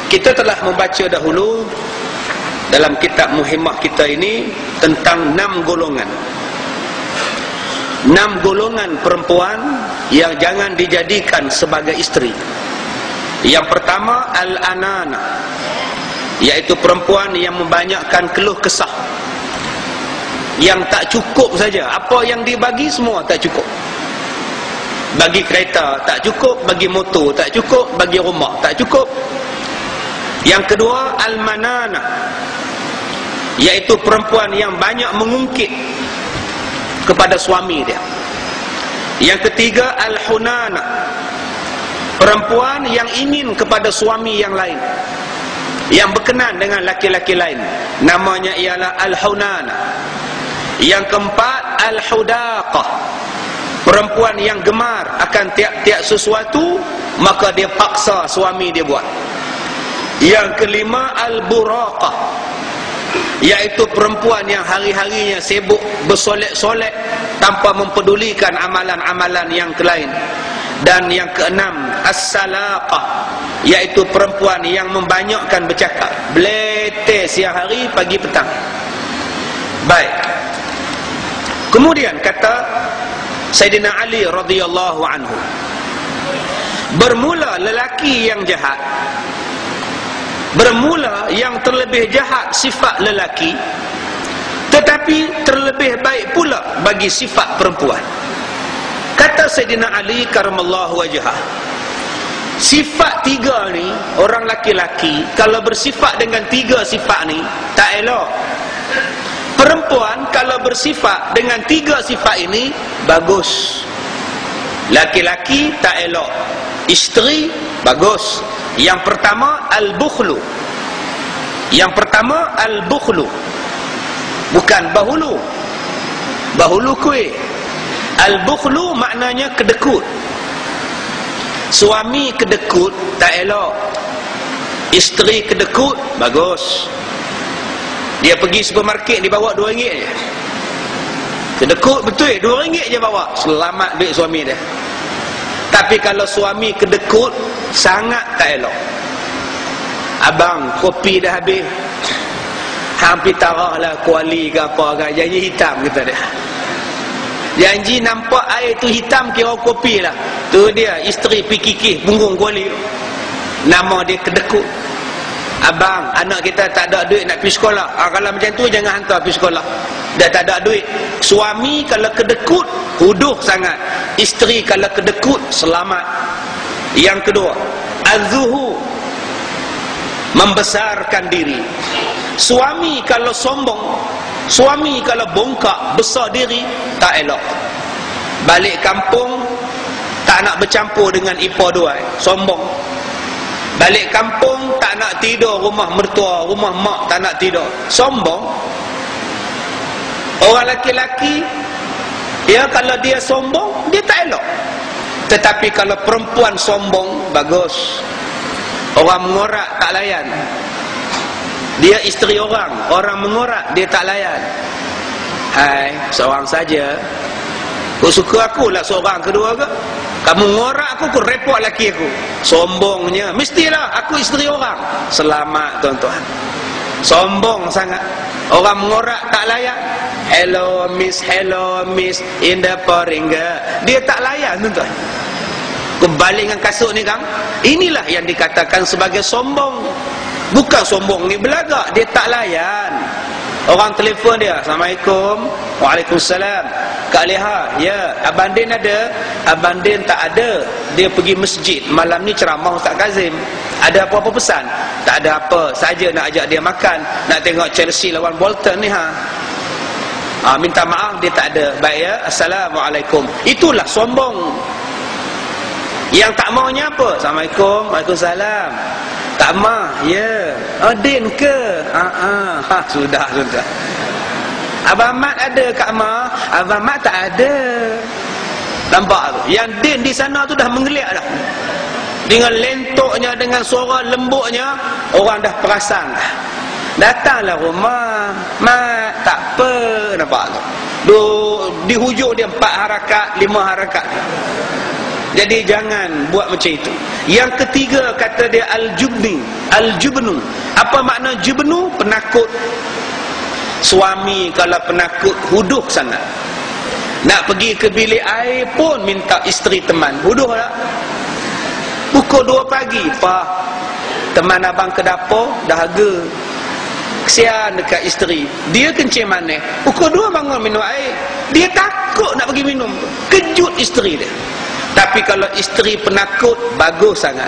Kita telah membaca dahulu dalam kitab Muhimmah kita ini tentang 6 golongan. 6 golongan perempuan yang jangan dijadikan sebagai isteri. Yang pertama, al-anana, iaitu perempuan yang membanyakkan keluh kesah, yang tak cukup saja. Apa yang dibagi semua tak cukup. Bagi kereta tak cukup, bagi motor tak cukup, bagi rumah tak cukup. Yang kedua, al-manana, iaitu perempuan yang banyak mengungkit kepada suami dia. Yang ketiga, al-hunana, perempuan yang ingin kepada suami yang lain, yang berkenan dengan laki-laki lain, namanya ialah al-hunana. Yang keempat, al-hudaqah, perempuan yang gemar akan tiap-tiap sesuatu, maka dia paksa suami dia buat. Yang kelima, al-buraqah, iaitu perempuan yang hari-harinya sibuk bersolek-solek tanpa mempedulikan amalan-amalan yang lain. Dan yang keenam, as-salaqah, iaitu perempuan yang membanyakkan bercakap, beleteh siang hari, pagi petang. Baik. Kemudian kata Sayyidina Ali radhiyallahu anhu, bermula lelaki yang jahat, bermula yang terlebih jahat sifat lelaki, tetapi terlebih baik pula bagi sifat perempuan. Kata Sayyidina Ali karamallahu wajhah, sifat 3 ni, orang laki-laki kalau bersifat dengan 3 sifat ni tak elok. Perempuan kalau bersifat dengan 3 sifat ini bagus. Laki-laki tak elok, isteri bagus. Yang pertama, al-bukhlu. Yang pertama, al-bukhlu, bukan bahulu. Bahulu kuih. Al-bukhlu maknanya kedekut. Suami kedekut tak elok, isteri kedekut bagus. Dia pergi supermarket, dia bawa RM2 je, kedekut betul, RM2 je bawa, selamat duit suami dia. Tapi kalau suami kedekut, sangat tak elok. Abang, kopi dah habis, hampir tarah lah kuali ke apa ke, janji hitam kata dia. Janji nampak air tu hitam, kira kopi lah. Tu dia, isteri pergi kikih punggung kuali. Nama dia kedekut. Abang, anak kita tak ada duit nak pergi sekolah. Kalau macam tu jangan hantar pergi sekolah, dah tak ada duit. Suami kalau kedekut, huduh sangat. Isteri kalau kedekut, selamat. Yang kedua, az-zuhu, membesarkan diri. Suami kalau sombong, suami kalau bongkak, besar diri, tak elok. Balik kampung tak nak bercampur dengan ipar duai, sombong. Balik kampung tak nak tidur rumah mertua, rumah mak, tak nak tidur, sombong. Orang laki-laki, ya, kalau dia sombong, dia tak elok. Tetapi kalau perempuan sombong, bagus. Orang mengorak tak layan. Dia isteri orang, orang mengorak dia tak layan. Hai, seorang saja. Kau suka aku lah seorang, kedua ke? Kamu ngorak aku repot laki aku. Sombongnya, mestilah aku isteri orang. Selamat tuan-tuan. Sombong sangat. Orang mengorak tak layan. Hello miss, in the poringa. Dia tak layan tuan-tuan. Kembali dengan kasut ni kang. Inilah yang dikatakan sebagai sombong. Bukan sombong ni belagak, dia tak layan. Orang telefon dia, Assalamualaikum. Waalaikumsalam. Kak Leha, ya, Abang Din ada? Abang Din tak ada. Dia pergi masjid. Malam ni ceramah Ustaz Kazim. Ada apa-apa pesan? Tak ada apa, saja nak ajak dia makan. Nak tengok Chelsea lawan Bolton ni ha. Minta maaf dia tak ada. Baik ya, Assalamualaikum. Itulah sombong. Yang tak maunya apa? Assalamualaikum. Waalaikumsalam. Tak mah, ya. Din ke? Sudah. Abang Mat ada Kak Ma? Abang Mat tak ada. Nampak tu? Yang Din di sana tu dah menggeliat dah. Dengan lentoknya, dengan suara lembutnya, orang dah perasan dah. Datanglah rumah. Mat, tak apa. Nampak tu? Di hujung dia 4 harakat, 5 harakat. Jadi jangan buat macam itu. Yang ketiga kata dia al-jubnu. Apa makna jubnu? Penakut. Suami kalau penakut huduh sangat. Nak pergi ke bilik air pun minta isteri teman. Huduh tak? Pukul 2 pagi, Pak, teman abang ke dapur dahaga. Kesian dekat isteri. Dia kencing manis. Pukul 2 bangun minum air. Dia takut nak pergi minum. Kejut isteri dia. Tapi kalau isteri penakut, bagus sangat.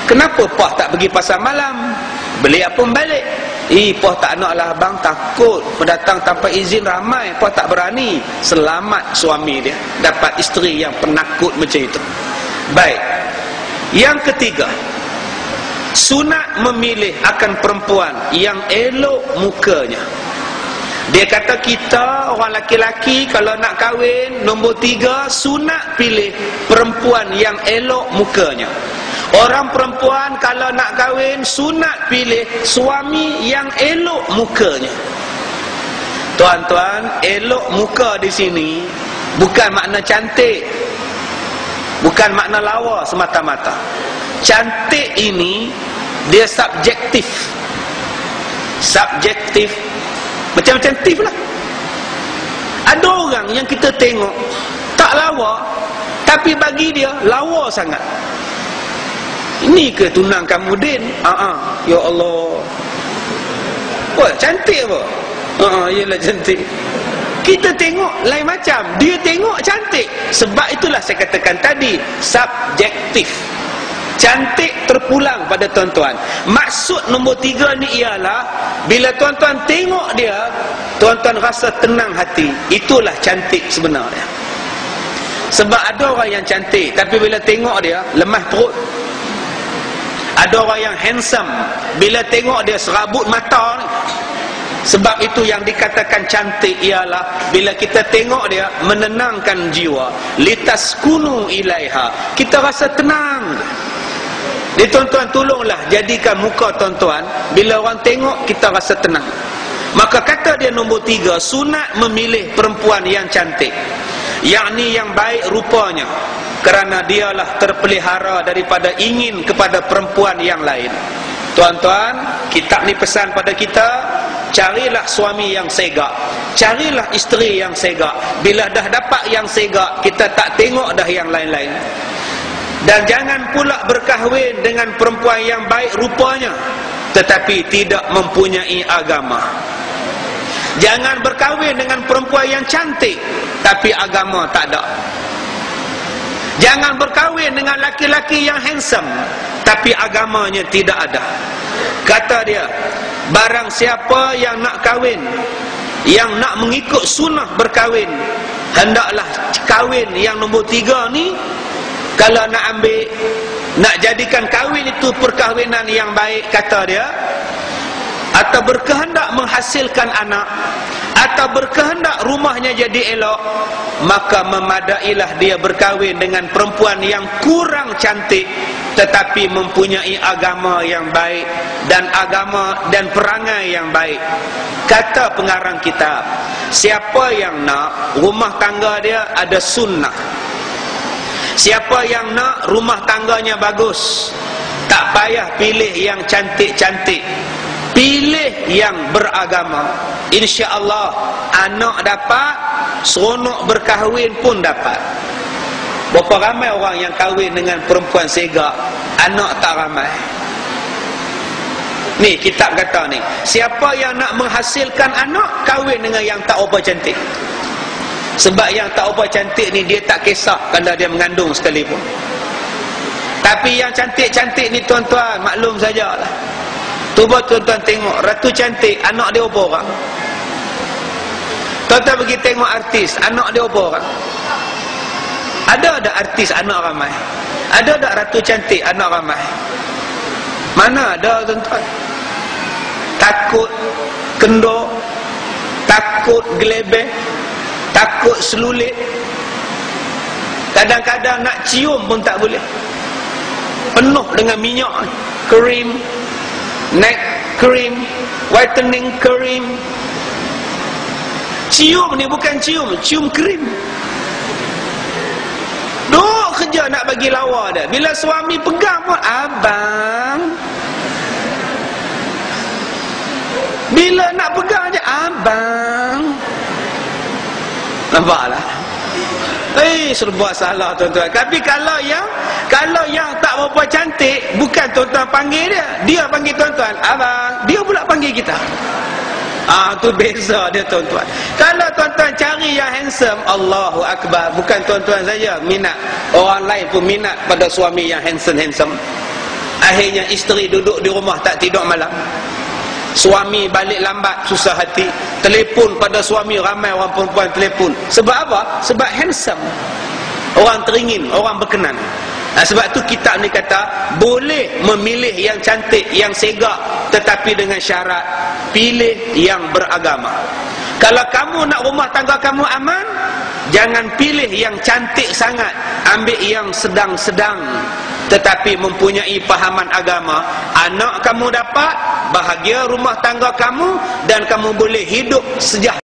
Kenapa Pah tak pergi pasar malam? Beli apa balik? Pah tak nak lah abang, takut pendatang tanpa izin ramai. Pah tak berani. Selamat suami dia dapat isteri yang penakut macam itu. Baik. Yang ketiga, sunat memilih akan perempuan yang elok mukanya. Dia kata kita orang laki-laki kalau nak kahwin, nombor 3, sunat pilih perempuan yang elok mukanya. Orang perempuan kalau nak kahwin, sunat pilih suami yang elok mukanya. Tuan-tuan, elok muka di sini bukan makna cantik, bukan makna lawa semata-mata. Cantik ini dia subjektif. Subjektif macam-macam tif lah. Ada orang yang kita tengok tak lawa, tapi bagi dia lawa sangat. Ini ke tunang kamu Din? Ya Allah. Wah, cantik apa? Yelah cantik. Kita tengok lain macam. Dia tengok cantik. Sebab itulah saya katakan tadi, subjektif. Cantik terpulang pada tuan-tuan. Maksud nombor 3 ni ialah bila tuan-tuan tengok dia, tuan-tuan rasa tenang hati. Itulah cantik sebenarnya. Sebab ada orang yang cantik, tapi bila tengok dia lemah perut. Ada orang yang handsome, bila tengok dia serabut mata ni. Sebab itu yang dikatakan cantik ialah bila kita tengok dia menenangkan jiwa. Litaskunu ilaiha. Kita rasa tenang. Jadi tuan-tuan tolonglah jadikan muka tuan-tuan bila orang tengok kita rasa tenang. Maka kata dia nombor 3, sunat memilih perempuan yang cantik, yakni yang baik rupanya, kerana dialah terpelihara daripada ingin kepada perempuan yang lain. Tuan-tuan, kitab ni pesan pada kita, carilah suami yang segak, carilah isteri yang segak. Bila dah dapat yang segak, kita tak tengok dah yang lain-lain. Dan jangan pula berkahwin dengan perempuan yang baik rupanya tetapi tidak mempunyai agama. Jangan berkahwin dengan perempuan yang cantik tapi agama tak ada. Jangan berkahwin dengan laki-laki yang handsome tapi agamanya tidak ada. Kata dia, barang siapa yang nak kahwin, yang nak mengikut sunnah berkahwin, hendaklah kahwin yang nombor 3 ni. Kalau nak ambil, nak jadikan kahwin itu perkahwinan yang baik, kata dia, atau berkehendak menghasilkan anak, atau berkehendak rumahnya jadi elok, maka memadailah dia berkahwin dengan perempuan yang kurang cantik tetapi mempunyai agama yang baik dan agama dan perangai yang baik. Kata pengarang kitab, siapa yang nak rumah tangga dia ada sunnah, siapa yang nak rumah tangganya bagus, tak payah pilih yang cantik-cantik, pilih yang beragama. InsyaAllah anak dapat, seronok berkahwin pun dapat. Berapa ramai orang yang kahwin dengan perempuan segak, anak tak ramai. Ni kitab kata ni, siapa yang nak menghasilkan anak, kahwin dengan yang tak apa cantik. Sebab yang tak apa cantik ni dia tak kisah kalau dia mengandung sekalipun. Tapi yang cantik-cantik ni tuan-tuan, maklum sajalah. Cuba tuan-tuan tengok, ratu cantik, anak dia apa orang? Tuan-tuan pergi tengok artis, anak dia apa orang? Ada artis anak ramai? Ada ratu cantik anak ramai? Mana ada tuan-tuan? Takut kendor, takut gelebeh, takut selulit. Kadang-kadang nak cium pun tak boleh, penuh dengan minyak, krim, neck cream, whitening cream. Cium ni bukan cium, cium krim. Duk je nak bagi lawa dia. Bila suami pegang pun, abang. Bila nak pegang je, abang. Nampaklah. Serba salah tuan-tuan. Tapi kalau yang tak berapa cantik, bukan tuan-tuan panggil dia, dia panggil tuan-tuan, abang. Dia pula panggil kita. Tu beza dia tuan-tuan. Kalau tuan-tuan cari yang handsome, Allahu Akbar, bukan tuan-tuan saja minat, orang lain pun minat pada suami yang handsome. Akhirnya isteri duduk di rumah tak tidur malam. Suami balik lambat, susah hati. Telefon pada suami, ramai orang perempuan telefon. Sebab apa? Sebab handsome. Orang teringin, orang berkenan. Sebab tu kitab ni kata, boleh memilih yang cantik, yang segak, tetapi dengan syarat, pilih yang beragama. Kalau kamu nak rumah tangga kamu aman, jangan pilih yang cantik sangat, ambil yang sedang-sedang tetapi mempunyai pahaman agama. Anak kamu dapat, bahagia rumah tangga kamu, dan kamu boleh hidup sejahtera.